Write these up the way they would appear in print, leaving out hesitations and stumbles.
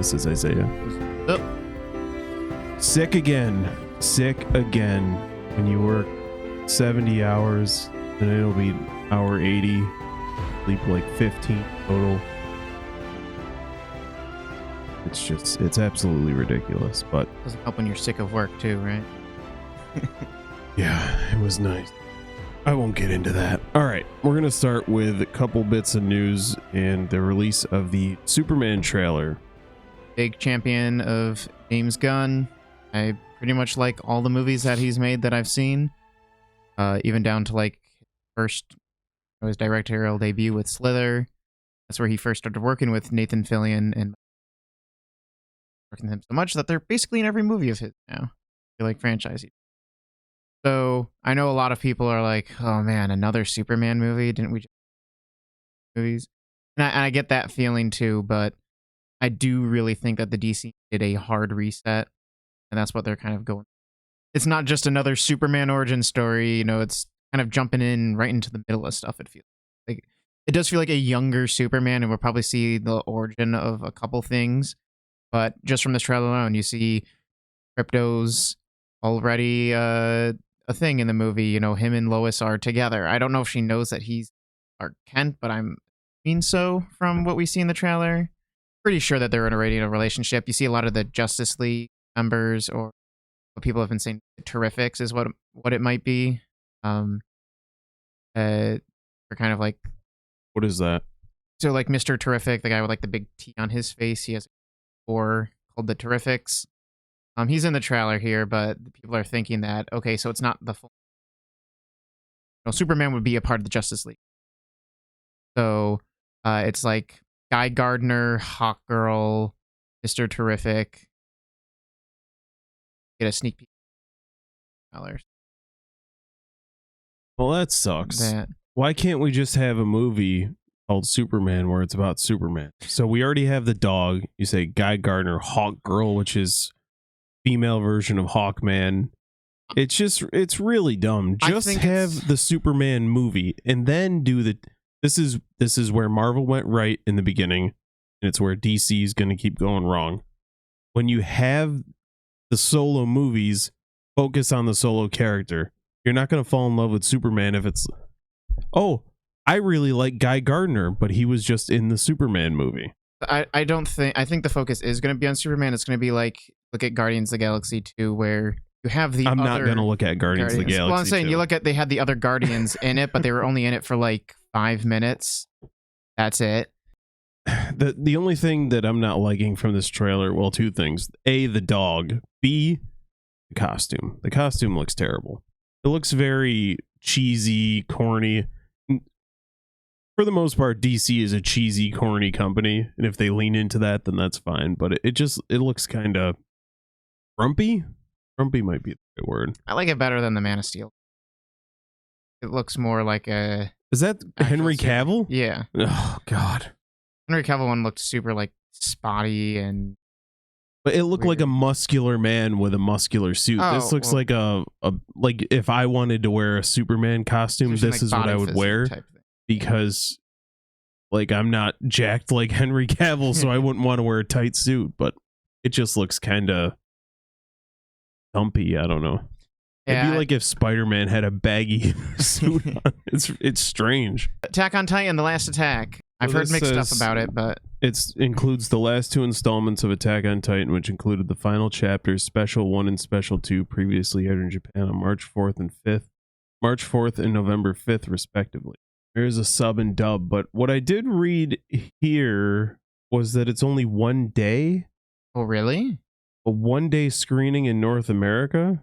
says Isaiah. Oh, Sick again. Sick again. When you work 70 hours, then it'll be hour 80. Sleep like 15 total. It's absolutely ridiculous, but doesn't help when you're sick of work too, right? yeah, it was nice. I won't get into that. All right, we're going to start with a couple bits of news and the release of the Superman trailer. Big champion of James Gunn. I pretty much like all the movies that he's made that I've seen, even down to like his directorial debut with Slither. That's where he first started working with Nathan Fillion and working with him so much that they're basically in every movie of his now. They're like franchise. So I know a lot of people are like, "Oh man, another Superman movie? Didn't we just movies?" And I get that feeling too, but I do really think that the DC did a hard reset, and that's what they're kind of going. It's not just another Superman origin story, you know. It's kind of jumping in right into the middle of stuff. It feels like it does feel like a younger Superman, and we'll probably see the origin of a couple things. But just from this trailer alone, you see Crypto's already a thing in the movie. You know, him and Lois are together. I don't know if she knows that he's Clark Kent, but I'm mean so from what we see in the trailer. Pretty sure that they're in a relationship. You see a lot of the Justice League members, or what people have been saying, Terrifics is what it might be. They're kind of like, What is that? so like Mr. Terrific, the guy with like the big T on his face. He has a corps called the Terrifics. He's in the trailer here, but people are thinking that, okay, so it's not the full. No, Superman would be a part of the Justice League. So it's like Guy Gardner, Hawkgirl, Mr. Terrific. Get a sneak peek. Trailers. Well, that sucks. Why can't we just have a movie called Superman where it's about Superman? So we already have the dog. You say Guy Gardner, Hawkgirl, which is female version of Hawkman. It's really dumb. Just have the Superman movie and then do the. This is where Marvel went right in the beginning, and it's where DC is going to keep going wrong. When you have the solo movies, focus on the solo character. You're not going to fall in love with Superman if it's, oh, I really like Guy Gardner, but he was just in the Superman movie. I think the focus is going to be on Superman. It's going to be like, look at Guardians of the Galaxy 2, where you have the I'm not going to look at Guardians of the Galaxy. Well, I'm saying 2. They had the other Guardians in it, but they were only in it for like 5 minutes. That's it. The only thing that I'm not liking from this trailer, well, two things. A, the dog. B, the costume. The costume looks terrible. It looks very cheesy, corny. For the most part, DC is a cheesy, corny company, and if they lean into that, then that's fine. But it looks kind of frumpy. Frumpy might be the right word. I like it better than the Man of Steel. It looks more like a. Is that Henry Cavill? Yeah. Oh God. Henry Cavill one looked super like spotty and. But it looked weird. like a muscular man with a muscular suit. This looks like a like if I wanted to wear a Superman costume, this like is what I would wear. Because like I'm not jacked like Henry Cavill, so I wouldn't want to wear a tight suit, but it just looks kind of dumpy. I don't know. Yeah, it'd be like if Spider-Man had a baggy suit on. It's strange. Attack on Titan, The Last Attack. I've heard mixed stuff about it, but it includes the last 2 installments of Attack on Titan, which included the final chapters, Special 1 and Special 2, previously aired in Japan on March 4th and November 5th, respectively. There's a sub and dub, but what I did read here was that it's only 1 day. Oh, really? A 1-day screening in North America,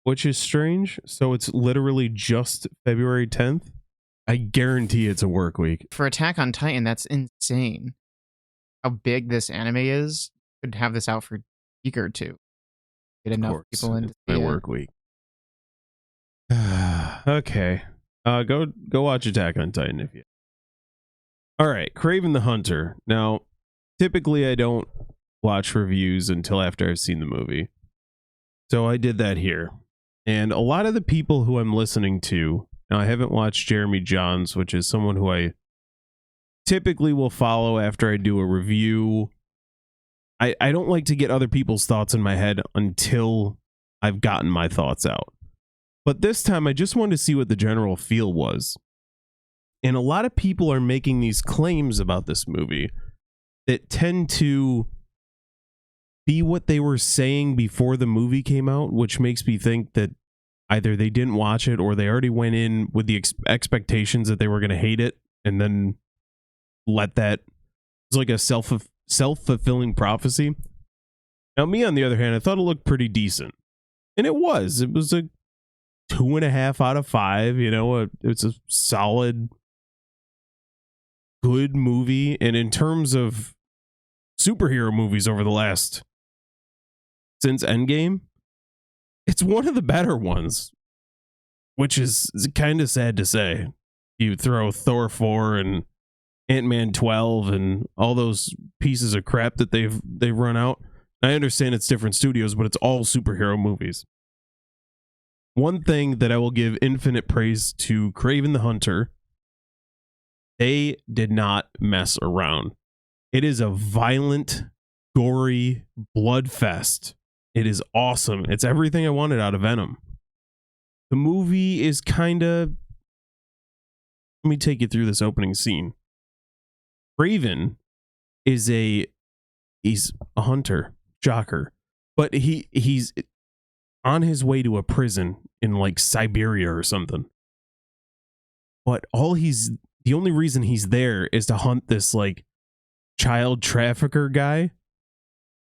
which is strange. So it's literally just February 10th. I guarantee it's a work week. For Attack on Titan, that's insane. How big this anime is. Could have this out for a week or two. Get enough people in. My work week. Okay. Go watch Attack on Titan if you. All right, Kraven the Hunter. Now, typically I don't watch reviews until after I've seen the movie. So I did that here. And a lot of the people who I'm listening to, now I haven't watched Jeremy Johns, which is someone who I typically will follow after I do a review I don't like to get other people's thoughts in my head until I've gotten my thoughts out. But this time I just wanted to see what the general feel was. And a lot of people are making these claims about this movie that tend to be what they were saying before the movie came out, which makes me think that either they didn't watch it or they already went in with the expectations that they were going to hate it and then let that, it's like a self-fulfilling prophecy. Now, me, on the other hand, I thought it looked pretty decent. And it was a 2.5 out of 5. You know, it's a solid, good movie. And in terms of superhero movies over the last, since Endgame, it's one of the better ones, which is kind of sad to say. You throw Thor 4 and Ant-Man 12 and all those pieces of crap that they've run out. I understand it's different studios, but it's all superhero movies. One thing that I will give infinite praise to Kraven the Hunter, they did not mess around. It is a violent, gory blood fest. It is awesome. It's everything I wanted out of Venom. The movie is kind of... Let me take you through this opening scene. Kraven is he's a hunter, shocker, but he's on his way to a prison in like Siberia or something. But the only reason he's there is to hunt this like child trafficker guy.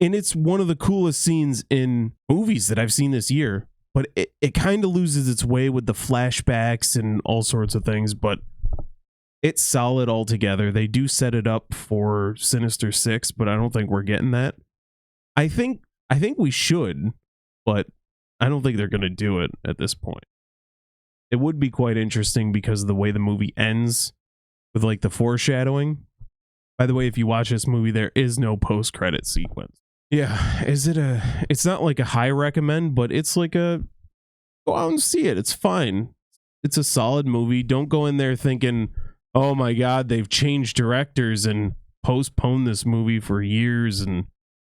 And it's one of the coolest scenes in movies that I've seen this year, but it kind of loses its way with the flashbacks and all sorts of things, but it's solid altogether. They do set it up for Sinister Six, but I don't think we're getting that. I think we should, but I don't think they're going to do it at this point. It would be quite interesting because of the way the movie ends with like the foreshadowing. By the way, if you watch this movie, there is no post-credit sequence. Yeah, it's not like a high recommend, but it's like go out and see it. It's fine. It's a solid movie. Don't go in there thinking, oh my God, they've changed directors and postponed this movie for years, and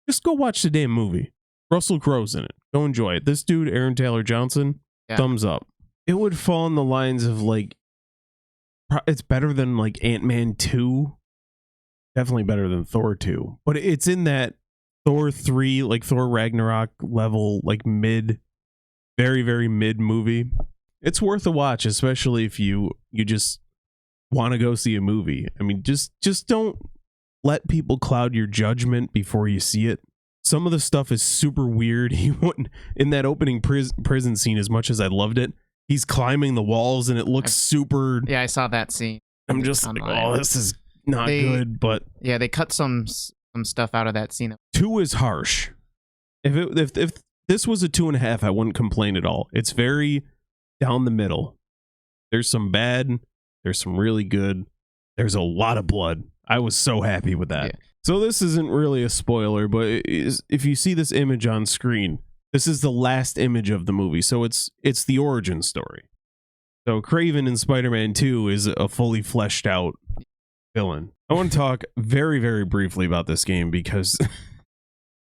just go watch the damn movie. Russell Crowe's in it. Go enjoy it. This dude, Aaron Taylor Johnson, thumbs up. It would fall in the lines of like, it's better than like Ant-Man 2. Definitely better than Thor 2. But it's in that Thor 3, like Thor Ragnarok level, like very, very mid movie. It's worth a watch, especially if you just want to go see a movie. I mean, just don't let people cloud your judgment before you see it. Some of the stuff is super weird. He wouldn't, in that opening prison scene, as much as I loved it, he's climbing the walls and it looks super... Yeah, I saw that scene. I'm just like, oh, this is not good, but... Yeah, they cut some stuff out of that scene. 2 is harsh. If this was a 2.5, I wouldn't complain at all. It's very down the middle. There's some bad, there's some really good, there's a lot of blood. I was so happy with that. Yeah. So this isn't really a spoiler, but if you see this image on screen, this is the last image of the movie. So it's the origin story. So Kraven in Spider-Man 2 is a fully fleshed out villain. I want to talk very, very briefly about this game because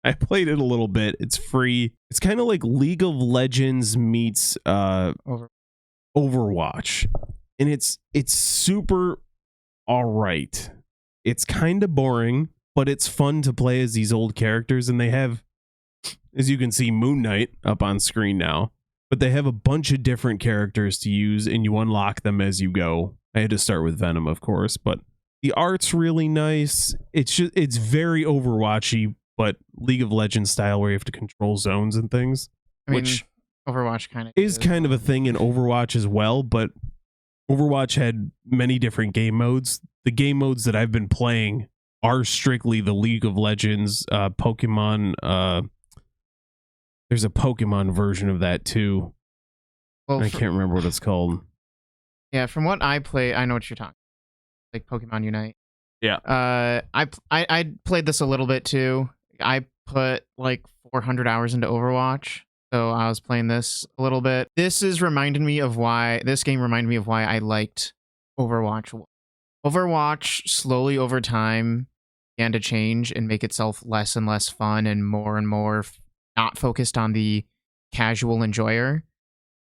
I played it a little bit. It's free. It's kind of like League of Legends meets Overwatch. And it's super all right. It's kind of boring, but it's fun to play as these old characters. And they have, as you can see, Moon Knight up on screen now. But they have a bunch of different characters to use, and you unlock them as you go. I had to start with Venom, of course, but the art's really nice. It's very Overwatchy, but League of Legends style, where you have to control zones and things. Which Overwatch kind of is kind of a thing in Overwatch as well, but Overwatch had many different game modes. The game modes that I've been playing are strictly the League of Legends, Pokemon. There's a Pokemon version of that too. Well, I can't remember what it's called. Yeah, from what I play, I know what you're talking about. Like Pokemon Unite. Yeah. I played this a little bit too. I put like 400 hours into Overwatch. So I was playing this a little bit. This game reminded me of why I liked Overwatch. Overwatch slowly over time began to change and make itself less and less fun and more not focused on the casual enjoyer.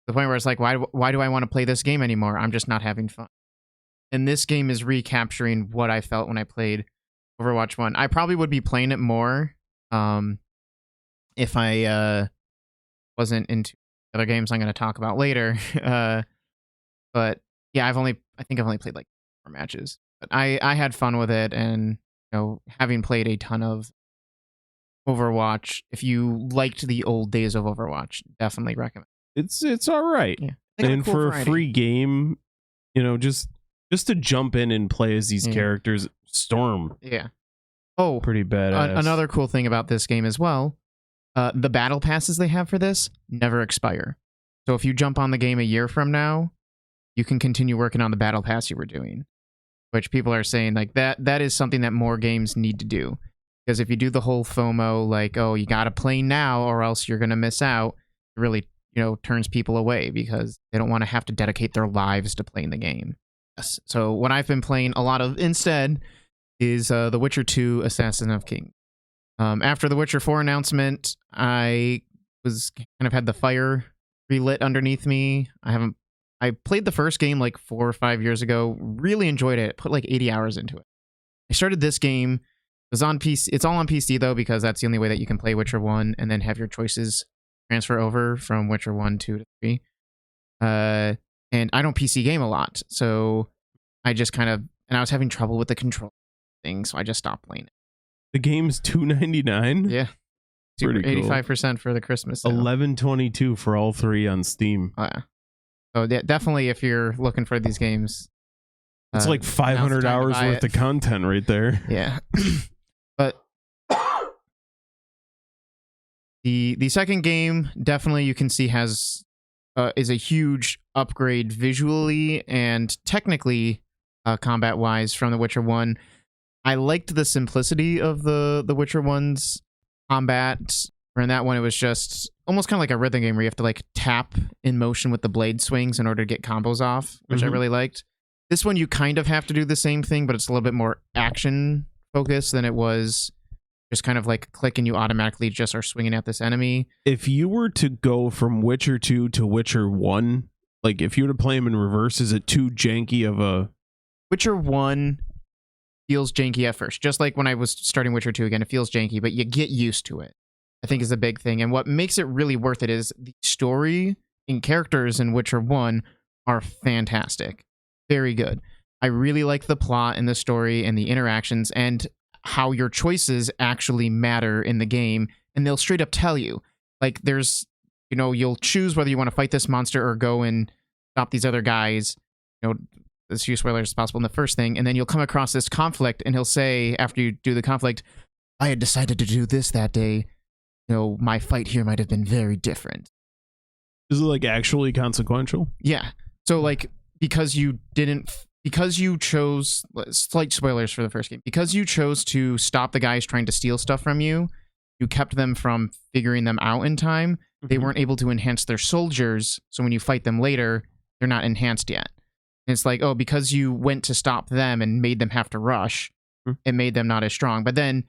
The point where it's like, why do I want to play this game anymore? I'm just not having fun. And this game is recapturing what I felt when I played Overwatch 1. I probably would be playing it more if I wasn't into other games I'm going to talk about later. But yeah, I think I've only played like 4 matches. But I had fun with it, and having played a ton of Overwatch, if you liked the old days of Overwatch, definitely recommend. It's all right. Yeah. And cool for variety. A free game, just to jump in and play as these characters, Storm. Yeah. Oh, pretty badass. Another cool thing about this game as well, the battle passes they have for this never expire. So if you jump on the game a year from now, you can continue working on the battle pass you were doing, which people are saying like that is something that more games need to do. Because if you do the whole FOMO, like, oh, you got to play now or else you're going to miss out, it really, turns people away because they don't want to have to dedicate their lives to playing the game. Yes. So what I've been playing a lot of instead is The Witcher 2 Assassin of King. After the Witcher 4 announcement, I was kind of had the fire relit underneath me. I played the first game like 4 or 5 years ago, really enjoyed it, put like 80 hours into it. I started this game, it was on PC. It's all on PC though, because that's the only way that you can play Witcher 1 and then have your choices transfer over from Witcher 1, 2 to 3. And I don't PC game a lot, so I just and I was having trouble with the control thing, so I just stopped playing it. The game's $2.99? Yeah. Super, 85% for the Christmas sale. $11.22 for all 3 on Steam. Oh, yeah. So definitely if you're looking for these games. It's like 500 hours worth of content right there. Yeah. But the second game definitely you can see is a huge upgrade visually and technically combat wise from The Witcher 1. I liked the simplicity of the Witcher 1's combat. Where in that one it was just almost kind of like a rhythm game where you have to like tap in motion with the blade swings in order to get combos off, which I really liked. This one you kind of have to do the same thing, but it's a little bit more action focused than it was just kind of like click and you automatically just are swinging at this enemy. If you were to go from Witcher 2 to Witcher 1, like if you were to play them in reverse, is it too janky of a... Witcher 1 feels janky at first. Just like when I was starting Witcher 2 again, it feels janky, but you get used to it, I think is a big thing. And what makes it really worth it is the story and characters in Witcher 1 are fantastic. Very good. I really like the plot and the story and the interactions and how your choices actually matter in the game. And they'll straight up tell you. Like there's, you'll choose whether you want to fight this monster or go and stop these other guys. As few spoilers as possible in the first thing. And then you'll come across this conflict and he'll say, after you do the conflict, I had decided to do this that day. My fight here might have been very different. Is it like actually consequential? Yeah. So like, because you chose, slight spoilers for the first game, because you chose to stop the guys trying to steal stuff from you, you kept them from figuring them out in time. They weren't able to enhance their soldiers. So when you fight them later, they're not enhanced yet. And it's like, oh, because you went to stop them and made them have to rush, it made them not as strong. But then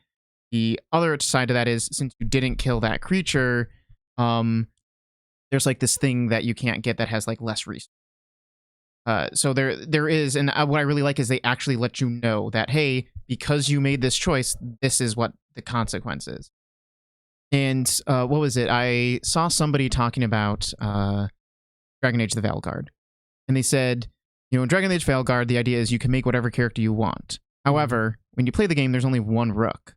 the other side of that is, since you didn't kill that creature, there's like this thing that you can't get that has like less resources. So there is, and what I really like is they actually let you know that, hey, because you made this choice, this is what the consequence is. And what was it? I saw somebody talking about Dragon Age the Veilguard. And they said, in Dragon Age Veilguard, the idea is you can make whatever character you want. However, when you play the game, there's only one rook.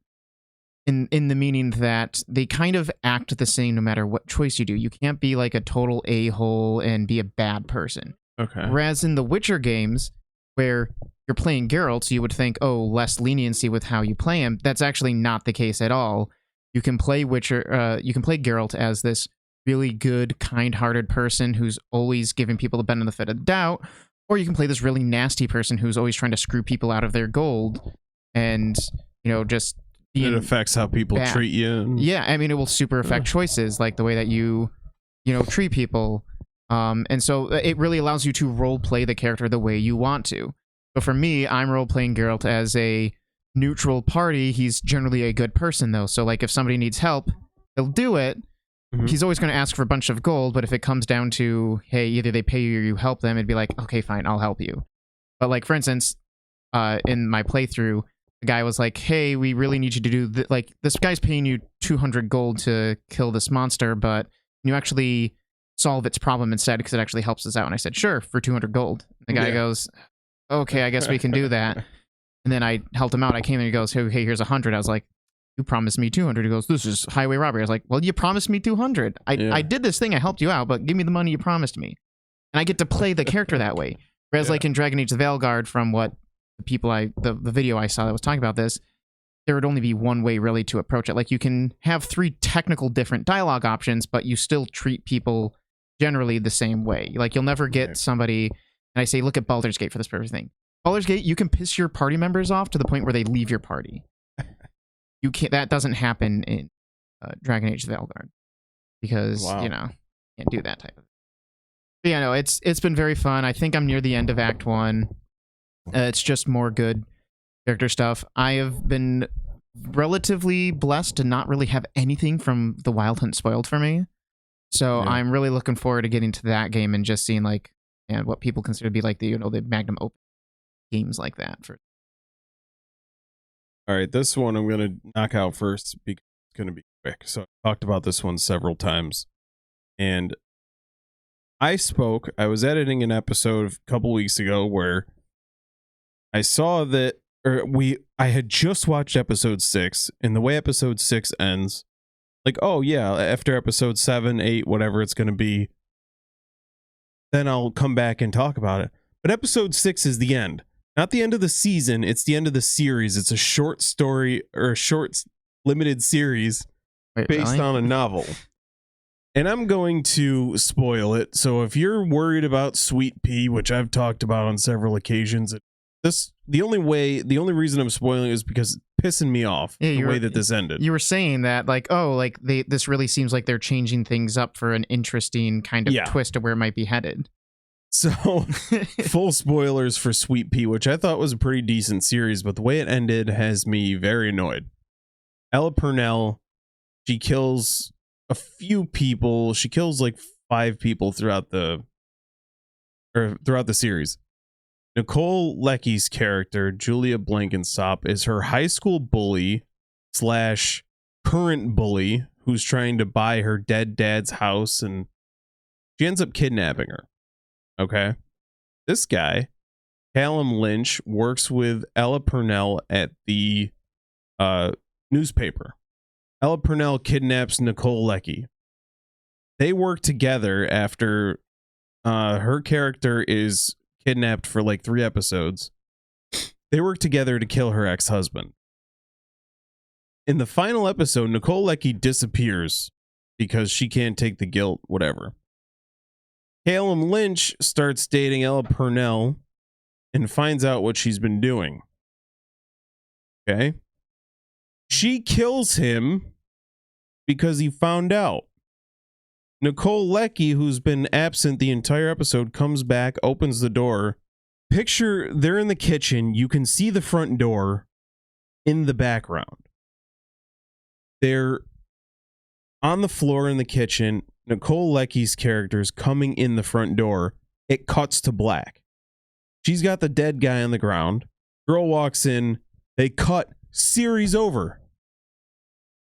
In the meaning that they kind of act the same no matter what choice you do. You can't be like a total a-hole and be a bad person. Okay. Whereas in the Witcher games, where you're playing Geralt, so you would think, oh, less leniency with how you play him. That's actually not the case at all. You can play Geralt as this really good, kind-hearted person who's always giving people the benefit of the doubt, or you can play this really nasty person who's always trying to screw people out of their gold, and just it affects how people treat you. Yeah, I mean, it will super affect choices, like the way that you treat people. And so it really allows you to role play the character the way you want to. So for me, I'm role playing Geralt as a neutral party, he's generally a good person though. So like if somebody needs help, he'll do it. He's always going to ask for a bunch of gold, but if it comes down to, hey, either they pay you or you help them, it'd be like, okay, fine, I'll help you. But like, for instance, in my playthrough, the guy was like, hey, we really need you to do, like, this guy's paying you 200 gold to kill this monster, but you actually solve its problem instead because it actually helps us out. And I said, sure, for 200 gold. The guy goes, okay, I guess we can do that. And then I helped him out. I came in and he goes, hey, here's 100. I was like, you promised me 200. He goes, this is highway robbery. I was like, well, you promised me 200. I did this thing. I helped you out, but give me the money you promised me. And I get to play the character that way. Whereas like in Dragon Age the Veilguard, from what the people the video I saw that was talking about this, there would only be one way really to approach it. Like you can have 3 technical different dialogue options, but you still treat people generally the same way. Like you'll never get somebody, and I say, look at Baldur's Gate for this purpose thing. Baldur's Gate, you can piss your party members off to the point where they leave your party. You can't. That doesn't happen in Dragon Age the Veilguard because you know, can't do that type of thing. But yeah, no, it's been very fun. I think I'm near the end of Act 1. It's just more good character stuff. I have been relatively blessed to not really have anything from the Wild Hunt spoiled for me. So I'm really looking forward to getting to that game and just seeing like and what people consider to be like the the Magnum Open games like that. For all right, this one I'm gonna knock out first because it's gonna be quick. So I talked about this one several times, and I was editing an episode a couple weeks ago where I saw that, I had just watched episode 6, and the way episode 6 ends, like, oh yeah, after episode 7, 8, whatever it's gonna be, then I'll come back and talk about it. But episode 6 is the end. Not the end of the season, it's the end of the series. It's a short story, or a short limited series based on a novel. And I'm going to spoil it. So if you're worried about Sweet Pea, which I've talked about on several occasions, the only reason I'm spoiling it is because it's pissing me off the way that this ended. You were saying that like, oh, like this really seems like they're changing things up for an interesting kind of twist of where it might be headed. So, full spoilers for Sweet Pea, which I thought was a pretty decent series, but the way it ended has me very annoyed. Ella Purnell, she kills a few people. She kills like 5 people throughout the series. Nicole Lecky's character, Julia Blankensop, is her high school bully / current bully who's trying to buy her dead dad's house, and she ends up kidnapping her. Okay, this guy, Callum Lynch, works with Ella Purnell at the newspaper. Ella Purnell kidnaps Nicole Lecky. They work together after her character is kidnapped for like 3 episodes. They work together to kill her ex-husband. In the final episode, Nicole Lecky disappears because she can't take the guilt, whatever. Callum Lynch starts dating Ella Purnell and finds out what she's been doing. Okay? She kills him because he found out. Nicole Lecky, who's been absent the entire episode, comes back, opens the door. Picture, they're in the kitchen. You can see the front door in the background. They're on the floor in the kitchen. Nicole Lecky's character's coming in the front door. It cuts to black. She's got the dead guy on the ground. Girl walks in. They cut. Series over.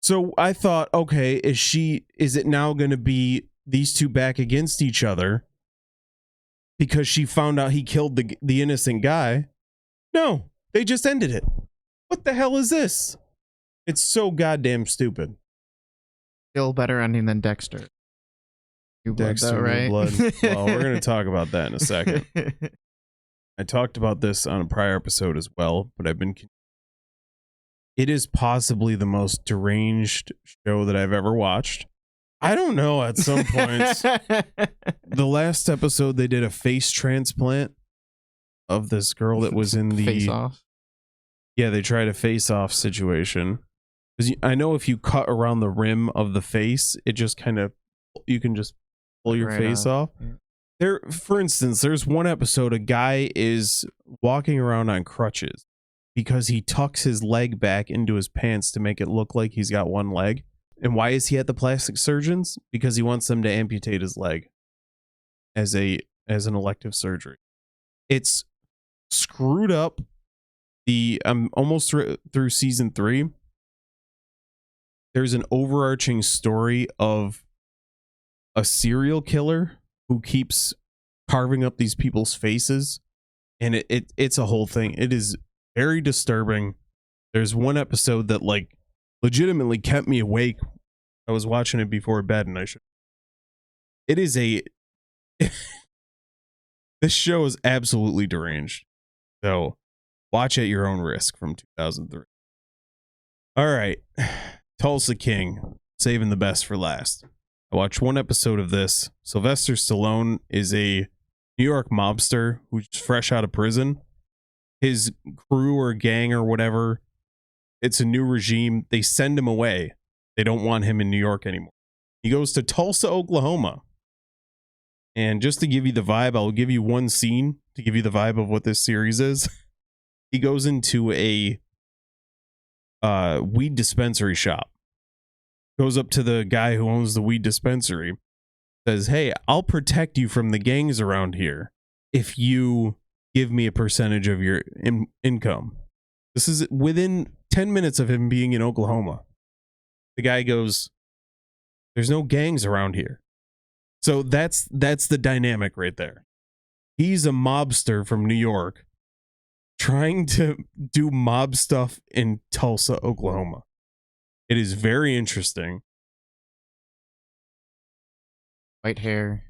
So I thought, okay, is it now going to be these two back against each other because she found out he killed the innocent guy? No, they just ended it. What the hell is this? It's so goddamn stupid. Still better ending than Dexter. Dexter, right? Blood. Well, we're going to talk about that in a second. I talked about this on a prior episode as well, but it is possibly the most deranged show that I've ever watched. I don't know, at some points. The last episode, they did a face transplant of this girl that was in the face off. Yeah, they tried a face off situation. Because I know if you cut around the rim of the face, it just kind of, you can just pull your face off. Yeah. For instance, there's one episode, a guy is walking around on crutches. because he tucks his leg back into his pants to make it look like he's got one leg. And why is he at the plastic surgeons? Because he wants them to amputate his leg as an elective surgery. It's screwed up. I'm almost through season 3. There's an overarching story of a serial killer who keeps carving up these people's faces, and it's a whole thing. It is very disturbing. There's one episode that like legitimately kept me awake. I was watching it before bed, and it is this show is absolutely deranged. So watch at your own risk from 2003. All right. Tulsa King, saving the best for last. I watched one episode of this. Sylvester Stallone is a New York mobster who's fresh out of prison. His crew or gang or whatever, it's a new regime. They send him away. They don't want him in New York anymore. He goes to Tulsa, Oklahoma. And just to give you the vibe, I'll give you one scene to give you the vibe of what this series is. He goes into a weed dispensary shop. Goes up to the guy who owns the weed dispensary. Says, hey, I'll protect you from the gangs around here if you give me a percentage of your income. This is within 10 minutes of him being in Oklahoma. The guy goes, there's no gangs around here. So that's the dynamic right there. He's a mobster from New York trying to do mob stuff in Tulsa, Oklahoma. It is very interesting. White hair.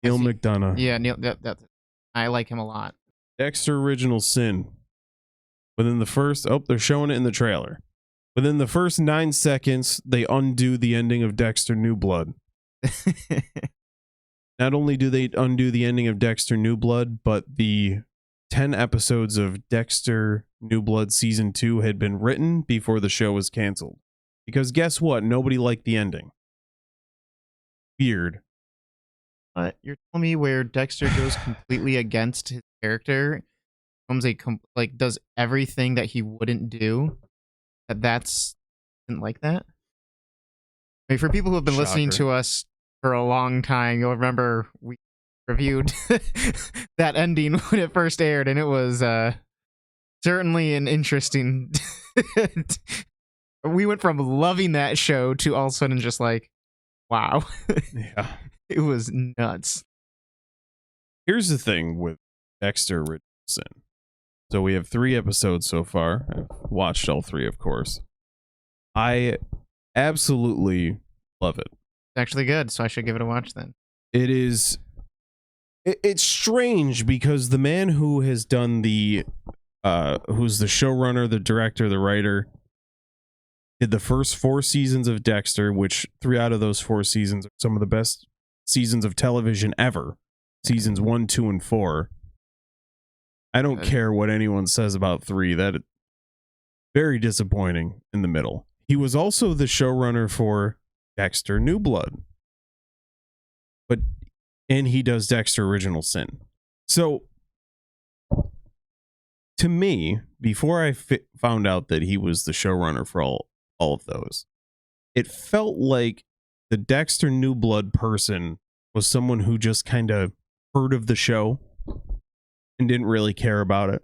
Neil McDonough. Yeah, Neil. I like him a lot. Dexter Original Sin. Within the first... Oh, they're showing it in the trailer. Within the first 9 seconds, they undo the ending of Dexter New Blood. Not only do they undo the ending of Dexter New Blood, but the 10 episodes of Dexter New Blood Season 2 had been written before the show was canceled. Because guess what? Nobody liked the ending. Weird. You're telling me where Dexter goes completely against his character, becomes does everything that he wouldn't do? That's didn't like that? I mean, for people who have been listening to us for a long time, you'll remember we reviewed that ending when it first aired, and it was certainly an interesting... We went from loving that show to all of a sudden just like, wow. Yeah. It was nuts. Here's the thing with Dexter Original Sin. So we have 3 episodes so far. I've watched all 3, of course. I absolutely love it. It's actually good, so I should give it a watch then. It is... It's strange because the man who has done the... who's the showrunner, the director, the writer... did the first 4 seasons of Dexter, which 3 out of those 4 seasons are some of the best seasons of television ever. Seasons 1, 2, and 4. I don't care what anyone says about 3. That very disappointing in the middle. He was also the showrunner for Dexter New Blood. And he does Dexter Original Sin. So, to me, before I found out that he was the showrunner for all of those, it felt like the Dexter New Blood person was someone who just kind of heard of the show and didn't really care about it.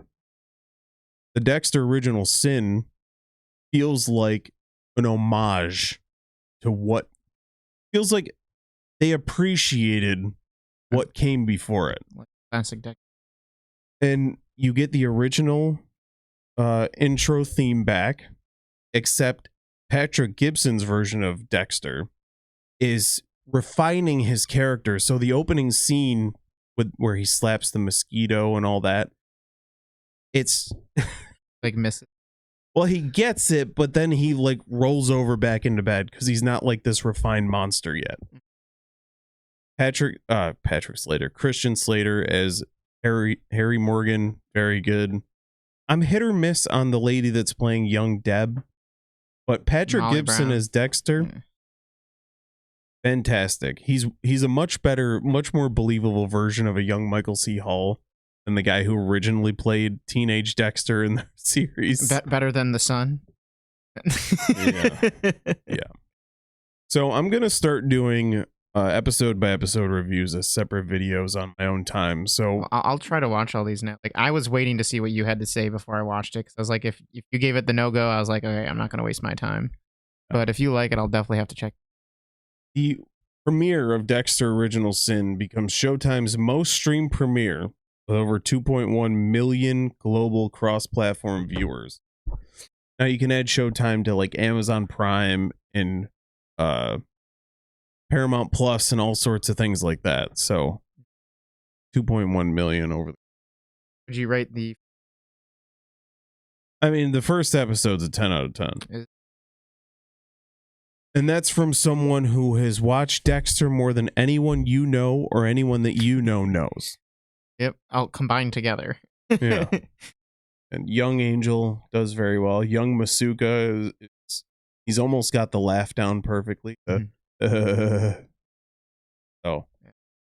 The Dexter Original Sin feels like an homage to what feels like they appreciated what came before it. Classic Dexter. And you get the original intro theme back, except Patrick Gibson's version of Dexter is refining his character. So the opening scene where he slaps the mosquito and all that, it's like miss it. Well, he gets it, but then he like rolls over back into bed because he's not like this refined monster yet. Christian Slater as Harry Morgan, very good. I'm hit or miss on the lady that's playing young Deb, but Patrick Molly Gibson Brown. as Dexter, fantastic. He's a much more believable version of a young Michael C. Hall than the guy who originally played teenage Dexter in the series. Better than the son. Yeah. So I'm gonna start doing episode by episode reviews as separate videos on my own time. So Well, I'll try to watch all these now. Like, I was waiting to see what you had to say before I watched it, because I was like, if you gave it the no-go, I was like, okay, I'm not going to waste my time. But if you like it, I'll definitely have to check. The premiere of Dexter Original Sin becomes Showtime's most streamed premiere with over 2.1 million global cross-platform viewers. Now you can add Showtime to like Amazon Prime and Paramount Plus and all sorts of things like that. So 2.1 million over. Would you rate the... I mean, the first episode's a 10 out of 10. And that's from someone who has watched Dexter more than anyone you know or anyone that you know knows. Yep, I'll combine together. Yeah. And Young Angel does very well. Young Masuka, he's almost got the laugh down perfectly. So,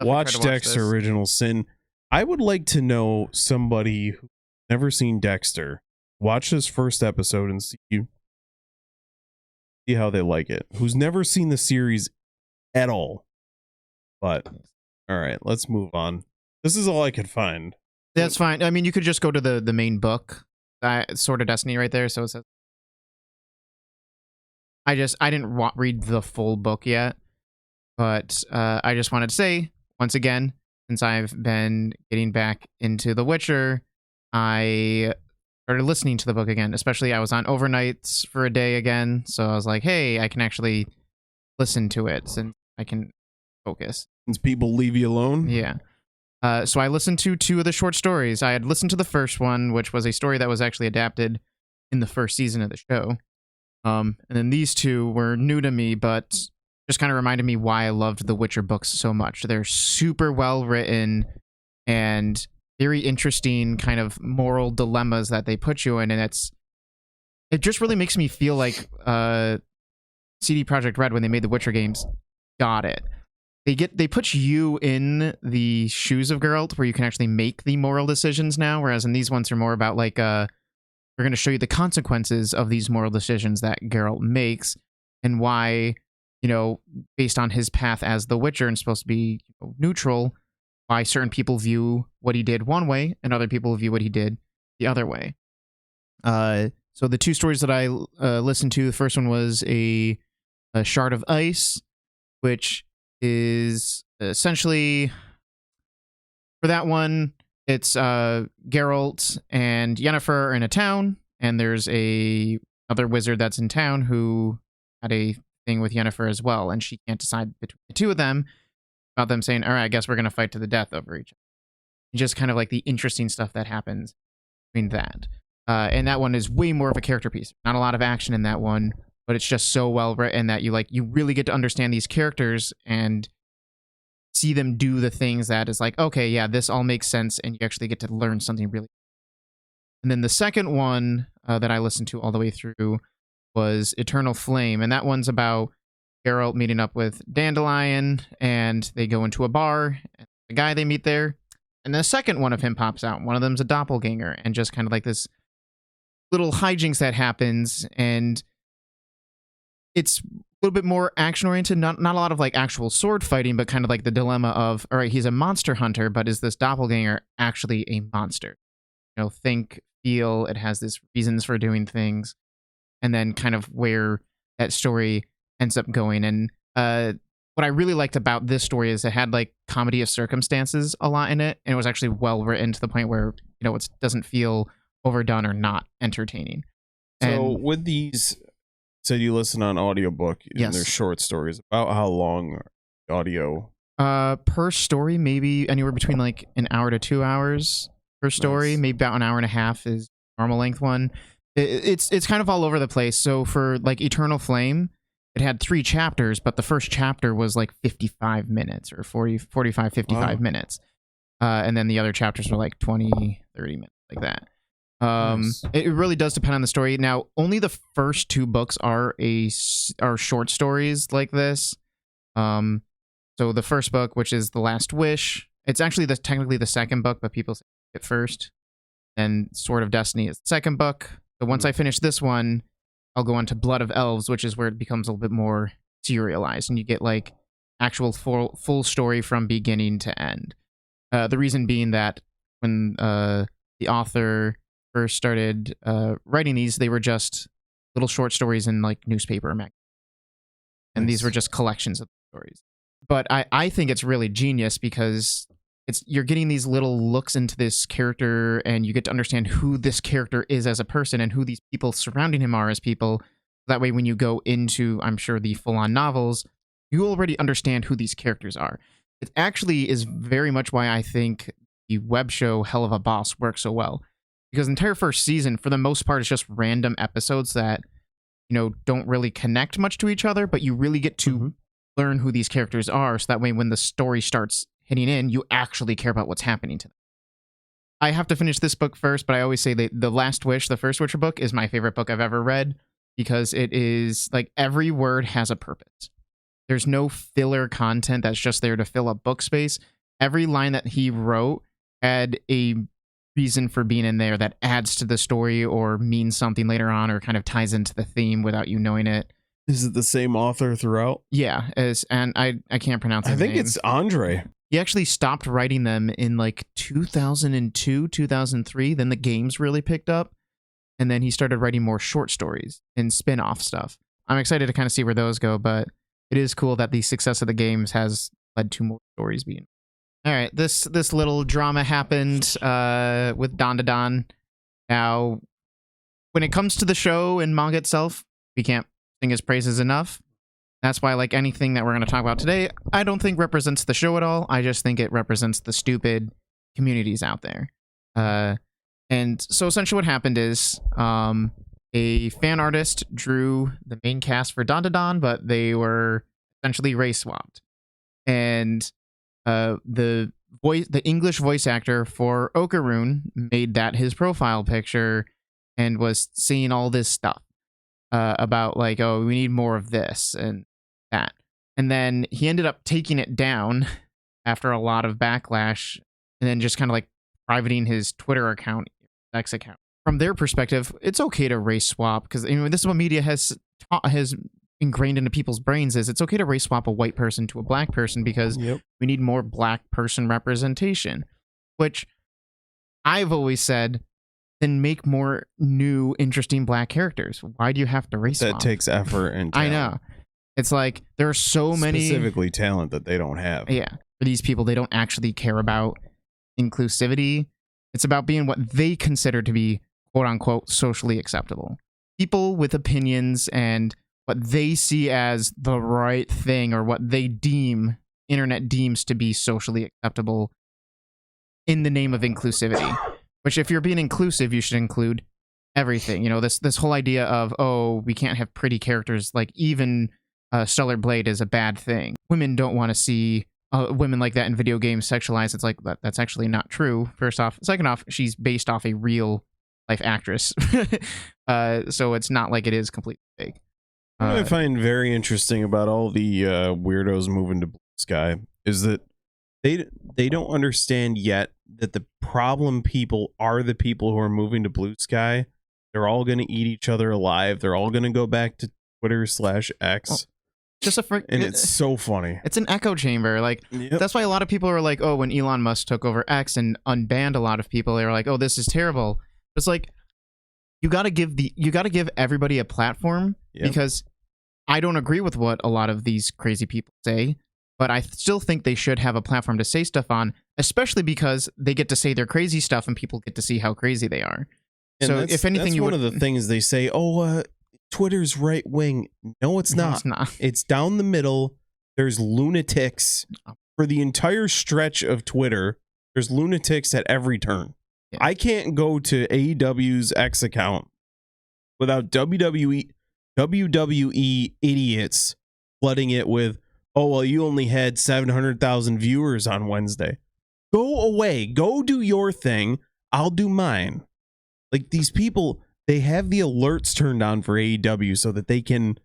watch Dexter Original Sin. I would like to know somebody who's never seen Dexter. Watch this first episode and see how they like it. Who's never seen the series at all. But, all right, let's move on. This is all I could find. That's fine. I mean, you could just go to the main book. Sword of Destiny right there. So it says... I didn't read the full book yet. But I just wanted to say, once again, since I've been getting back into The Witcher, I started listening to the book again. Especially, I was on overnights for a day again. So I was like, hey, I can actually listen to it since I can focus. Since people leave you alone? Yeah. So I listened to 2 of the short stories. I had listened to the first one, which was a story that was actually adapted in the first season of the show. And then these 2 were new to me, but just kind of reminded me why I loved the Witcher books so much. They're super well written and very interesting kind of moral dilemmas that they put you in, and it just really makes me feel like CD Projekt Red, when they made the Witcher games, got it. They put you in the shoes of Geralt, where you can actually make the moral decisions now, whereas in these ones are more about like we're going to show you the consequences of these moral decisions that Geralt makes, and why, you know, based on his path as the Witcher and supposed to be neutral, why certain people view what he did one way and other people view what he did the other way. So the 2 stories that I listened to, the first one was a Shard of Ice, which is essentially, for that one, it's Geralt and Yennefer are in a town, and there's another wizard that's in town who had a thing with Yennefer as well, and she can't decide between the 2 of them, about them saying, all right, I guess we're going to fight to the death over each other. Just kind of like the interesting stuff that happens between that. And that one is way more of a character piece. Not a lot of action in that one, but it's just so well written that you really get to understand these characters and see them do the things that is like, okay, yeah, this all makes sense, and you actually get to learn something really. And then the second one that I listened to all the way through was Eternal Flame, and that one's about Geralt meeting up with Dandelion, and they go into a bar, and the guy they meet there, and the second one of him pops out. One of them's a doppelganger, and just kind of like this little hijinks that happens, and it's a little bit more action-oriented, not a lot of like actual sword fighting, but kind of like the dilemma of, all right, he's a monster hunter, but is this doppelganger actually a monster? You know, think, feel, it has this reasons for doing things, and then kind of where that story ends up going. And what I really liked about this story is it had like comedy of circumstances a lot in it, and it was actually well written to the point where, you know, it doesn't feel overdone or not entertaining. So with these, so you listen on audiobook, and yes, they're short stories. About how long are the audio? Per story, maybe anywhere between like an hour to 2 hours per story. Nice. Maybe about an hour and a half is normal length one. It's kind of all over the place. So for like Eternal Flame, it had 3 chapters, but the first chapter was like 55 minutes or 45, 55 minutes. And then the other chapters were like 20, 30 minutes, like that. Nice. It really does depend on the story. Now, only the first 2 books are short stories like this. So the first book, which is The Last Wish, it's actually technically the second book, but people say at first, and Sword of Destiny is the second book. So once I finish this one, I'll go on to Blood of Elves, which is where it becomes a little bit more serialized, and you get like actual full story from beginning to end. The reason being that when the author first started writing these, they were just little short stories in like newspaper magazines. And these were just collections of stories. But I think it's really genius because you're getting these little looks into this character, and you get to understand who this character is as a person and who these people surrounding him are as people. That way, when you go into, I'm sure, the full-on novels, you already understand who these characters are. It actually is very much why I think the web show Hell of a Boss works so well. Because the entire first season, for the most part, is just random episodes that, don't really connect much to each other, but you really get to learn who these characters are, so that way when the story starts hitting in, you actually care about what's happening to them. I have to finish this book first, but I always say that The Last Wish, the first Witcher book, is my favorite book I've ever read, because it is, like, every word has a purpose. There's no filler content that's just there to fill up book space. Every line that he wrote had a reason for being in there that adds to the story or means something later on or kind of ties into the theme without you knowing it. Is it the same author throughout? Yeah, and I can't pronounce his name. I think it's Andre. He actually stopped writing them in like 2002, 2003. Then the games really picked up. And then he started writing more short stories and spin-off stuff. I'm excited to kind of see where those go, but it is cool that the success of the games has led to more stories being. All right, this little drama happened with Don. Now, when it comes to the show and manga itself, we can't sing his praises enough. That's why, like, anything that we're going to talk about today, I don't think represents the show at all. I just think it represents the stupid communities out there. And so essentially what happened is a fan artist drew the main cast for Don, but they were essentially race swapped. And the English voice actor for Okarun made that his profile picture and was seeing all this stuff about, like, oh, we need more of this and that. And then he ended up taking it down after a lot of backlash, and then just kind of like privating his Twitter account, X account. From their perspective, it's okay to race swap, because this is what media has ingrained into people's brains, is it's okay to race swap a white person to a black person because we need more black person representation, which I've always said, then make more new, interesting black characters. Why do you have to race swap? That takes effort and I talent. know. It's like there are so many specifically talent that they don't have. Yeah, for these people, they don't actually care about inclusivity. It's about being what they consider to be quote unquote socially acceptable. People with opinions and what they see as the right thing, or what they internet deems to be socially acceptable in the name of inclusivity. Which, if you're being inclusive, you should include everything. This whole idea of, oh, we can't have pretty characters, like even Stellar Blade is a bad thing. Women don't want to see women like that in video games sexualized. It's like, that's actually not true, first off. Second off, she's based off a real life actress. So it's not like it is completely fake. What I find very interesting about all the weirdos moving to Blue Sky is that they don't understand yet that the problem people are the people who are moving to Blue Sky. They're all going to eat each other alive. They're all going to go back to Twitter/X. Well, just and it's so funny. It's an echo chamber. Like, that's why a lot of people are like, oh, when Elon Musk took over X and unbanned a lot of people, they were like, oh, this is terrible. It's like, you got to give everybody a platform, because I don't agree with what a lot of these crazy people say, but I still think they should have a platform to say stuff on, especially because they get to say their crazy stuff and people get to see how crazy they are. And so if anything, that's one of the things they say, oh, Twitter's right wing. No, it's not. No, it's not. It's down the middle. There's lunatics for the entire stretch of Twitter. There's lunatics at every turn. Yeah. I can't go to AEW's X account without WWE idiots flooding it with, oh, well, you only had 700,000 viewers on Wednesday. Go away. Go do your thing. I'll do mine. Like, these people, they have the alerts turned on for AEW so that they can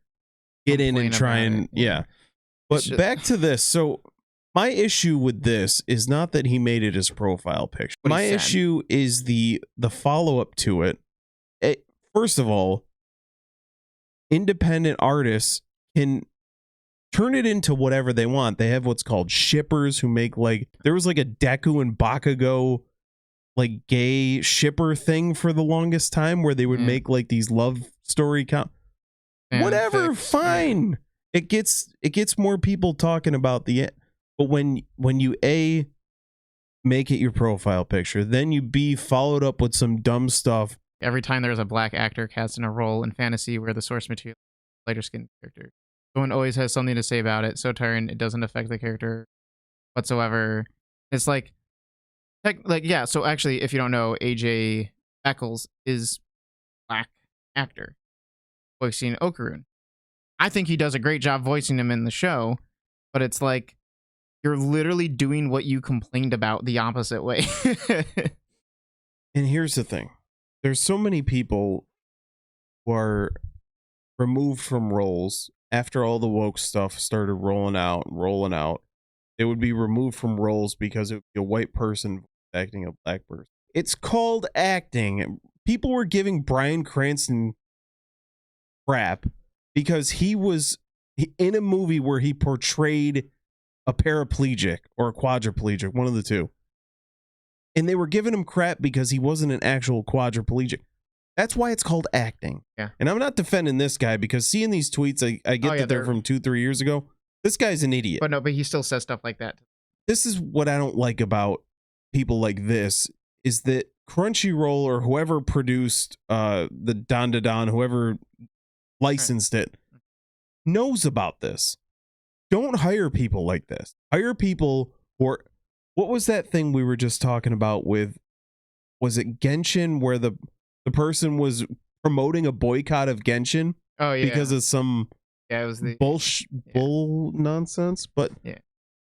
get in and try and, But back to this. So My issue with this is not that he made it his profile picture. What he My said. issue is the follow-up to it. First of all, independent artists can turn it into whatever they want. They have what's called shippers who make, like, there was like a Deku and Bakugo like gay shipper thing for the longest time where they would make like these love story whatever, fine. Yeah. It gets more people talking about but when you A, make it your profile picture, then you B, followed up with some dumb stuff. Every time there's a black actor cast in a role in fantasy where the source material is a lighter skinned character, someone always has something to say about it. So Tyron, it doesn't affect the character whatsoever. It's like yeah. So actually, if you don't know, AJ Beckles is a black actor voicing Okarun. I think he does a great job voicing him in the show, but it's like you're literally doing what you complained about the opposite way. And here's the thing. There's so many people who are removed from roles after all the woke stuff started rolling out. They would be removed from roles because it would be a white person acting a black person. It's called acting. People were giving Bryan Cranston crap because he was in a movie where he portrayed a paraplegic or a quadriplegic, one of the two. And they were giving him crap because he wasn't an actual quadriplegic. That's why it's called acting. Yeah. And I'm not defending this guy because seeing these tweets, I get that they're from 2-3 years ago. This guy's an idiot. But he still says stuff like that. This is what I don't like about people like this, is that Crunchyroll or whoever produced the Don Da Don, whoever licensed it, knows about this. Don't hire people like this. Hire people who what was that thing we were just talking about with, was it Genshin, where the person was promoting a boycott of Genshin? Oh yeah. Because of some it was the bull nonsense. But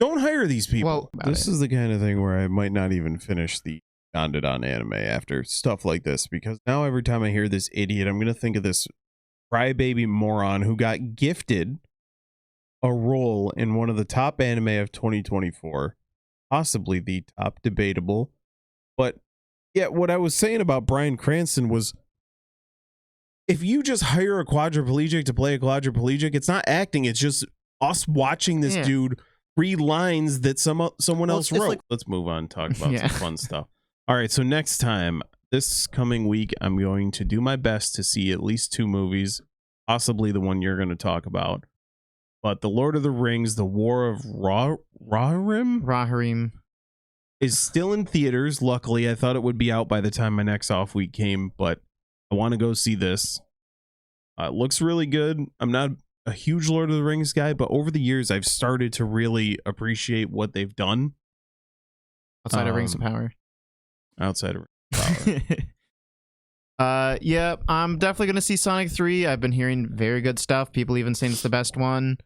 don't hire these people. Well, this is the kind of thing where I might not even finish the Don Da Don anime after stuff like this, because now every time I hear this idiot, I'm gonna think of this crybaby moron who got gifted a role in one of the top anime of 2024, possibly the top, debatable. But yeah, what I was saying about Bryan Cranston was, if you just hire a quadriplegic to play a quadriplegic, it's not acting, it's just us watching this dude read lines that someone else wrote. Let's move on and talk about some fun stuff. All right, so next time, this coming week, I'm going to do my best to see at least 2 movies, possibly the one you're going to talk about. But The Lord of the Rings, The War of Rohirrim is still in theaters. Luckily, I thought it would be out by the time my next off week came, but I want to go see this. It looks really good. I'm not a huge Lord of the Rings guy, but over the years, I've started to really appreciate what they've done. Outside of Rings of Power. Outside of Rings of Power. Yeah, I'm definitely going to see Sonic 3. I've been hearing very good stuff. People even saying it's the best one.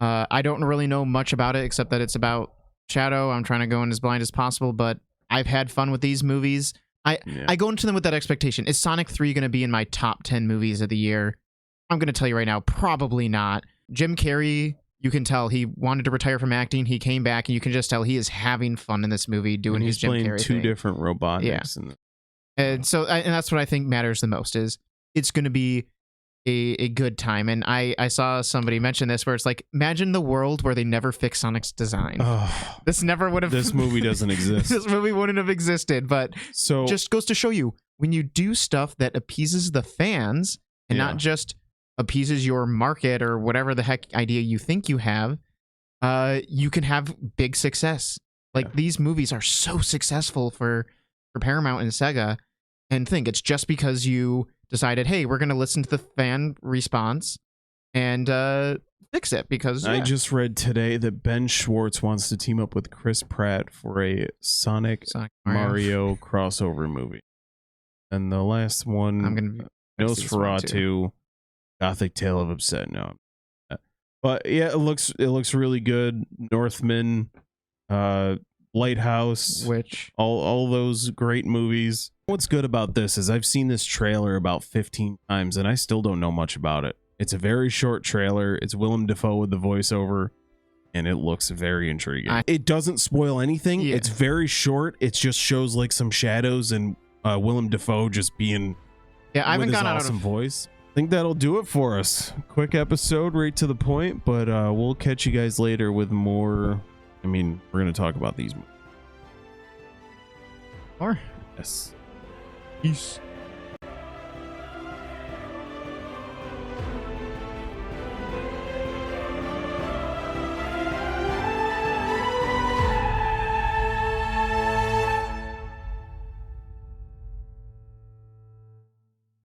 I don't really know much about it except that it's about Shadow. I'm trying to go in as blind as possible, but I've had fun with these movies. I go into them with that expectation. Is Sonic 3 going to be in my top 10 movies of the year? I'm going to tell you right now, probably not. Jim Carrey, you can tell he wanted to retire from acting. He came back, and you can just tell he is having fun in this movie doing his Jim Carrey two thing. Different robotics. Yeah. And so, and that's what I think matters the most, is it's going to be a good time. And I saw somebody mention this where it's like, imagine the world where they never fix Sonic's design. Oh, this never would have. This movie doesn't exist. This movie wouldn't have existed. But so just goes to show you, when you do stuff that appeases the fans and not just appeases your market or whatever the heck idea you think you have, you can have big success. Like these movies are so successful for Paramount and Sega, and think it's just because you decided, hey, we're going to listen to the fan response and fix it. Because I just read today that Ben Schwartz wants to team up with Chris Pratt for a Sonic Mario crossover movie. And the last one, I'm going to Nosferatu, Gothic Tale of Upset. No, but yeah, it looks really good. Northman, Lighthouse, which all those great movies. What's good about this is I've seen this trailer about 15 times and I still don't know much about it. It's a very short trailer. It's Willem Dafoe with the voiceover. and it looks very intriguing. It doesn't spoil anything. Yeah. It's very short. It just shows like some shadows and Willem Dafoe just being Yeah, I haven't with his gone awesome out of voice. I think that'll do it for us. Quick episode, right to the point, but we'll catch you guys later with more. I mean, we're going to talk about these movies. or Yes. peace.